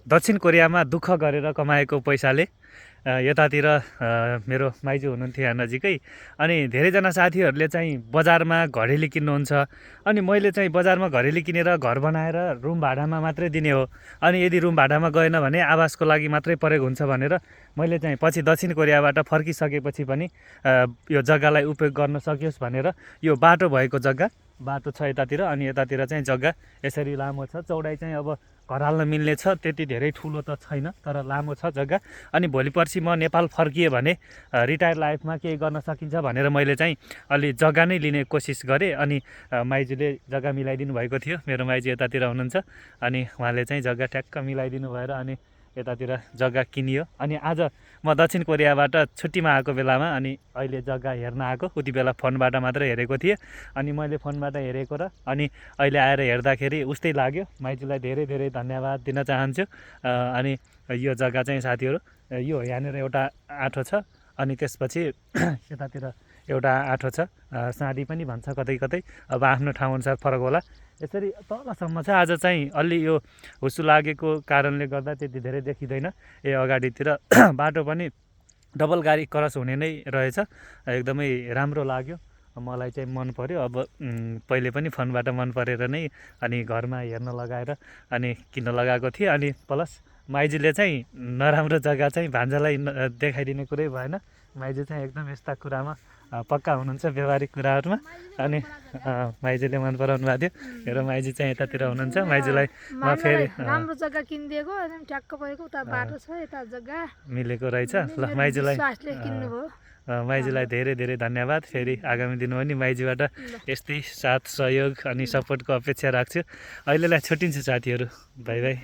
दक्षिण कोरियामा दुःख गरेर कमाएको पैसाले यतातिर मेरो माइजू हुनुहुन्थ्यो यहाँ नजिकै। अनि धेरैजना साथीहरूले चाहिँ बजारमा घरेली किन्नुहुन्छ, अनि मैले चाहिँ बजारमा घरेली किनेर घर बनाएर रुम भाडामा मात्रै दिने हो। अनि यदि रुम भाडामा गएन भने आवासको लागि मात्रै प्रयोग हुन्छ भनेर मैले चाहिँ पछि दक्षिण कोरियाबाट फर्किसकेपछि पनि यो जग्गालाई उपयोग गर्न सकियोस् भनेर यो बाटो भएको जग्गा, बाटो छ यतातिर, अनि यतातिर चाहिँ जग्गा यसरी लामो छ। चौडाइ चाहिँ अब घर हाल्न मिल्ने छ, त्यति धेरै ठुलो त छैन, तर लामो छ जग्गा। अनि भोलि पर्सि म नेपाल फर्किएँ भने रिटायर लाइफमा केही गर्न सकिन्छ भनेर मैले चाहिँ अलि जग्गा नै लिने कोसिस गरेँ। अनि माइजूले जग्गा मिलाइदिनु भएको थियो, मेरो माइजू यतातिर हुनुहुन्छ, अनि उहाँले चाहिँ जग्गा ट्याक्क मिलाइदिनु भएर अनि यतातिर जग्गा किनियो। अनि आज म दक्षिण कोरियाबाट छुट्टीमा आएको बेलामा अनि अहिले जग्गा हेर्न आएको, उति बेला फोनबाट मात्र हेरेको थिएँ। अनि मैले फोनबाट हेरेको र अनि अहिले आएर हेर्दाखेरि उस्तै लाग्यो। माइजूलाई धेरै धेरै धन्यवाद दिन चाहन्छु। अनि यो जग्गा चाहिँ साथीहरू, यो यहाँनिर एउटा आठो छ, अनि त्यसपछि यतातिर एउटा आठो छ, साँधी पनि भन्छ कतै कतै, अब आफ्नो ठाउँअनुसार फरक होला। यसरी तलसम्म छ। आज चाहिँ अलि यो हुस्सु लागेको कारणले गर्दा त्यति धेरै देखिँदैन। अगाडितिर बाटो पनि डबल गाडी क्रस हुने नै रहेछ, एकदमै राम्रो लाग्यो, मलाई चाहिँ मन पर्यो। अब पहिले पनि फोनबाट मन परेर नै अनि घरमा हेर्न लगाएर अनि किन्न लगाएको थिएँ। अनि प्लस माइजूले चाहिँ नराम्रो जग्गा चाहिँ भान्जालाई देखाइदिने कुरै भएन। माइजू चाहिँ एकदम यस्ता कुरामा पक्का हुनुहुन्छ, व्यवहारिक कुराहरूमा। अनि माइजूले मन पराउनु भएको थियो। मेरो माइजू चाहिँ यतातिर हुनुहुन्छ। माइजूलाई म फेरि राम्रो जग्गा किनिदिएको, एकदम ठ्याक्क परेको, उता बाटो छ, यता जग्गा मिलेको रहेछ। ल माइजूलाई माइजूलाई धेरै धेरै धन्यवाद। फेरि आगामी दिनमा पनि माइजूबाट यस्तै साथ सहयोग अनि सपोर्टको अपेक्षा राख्छु। अहिलेलाई छुट्टिन्छु साथीहरू, बाई बाई।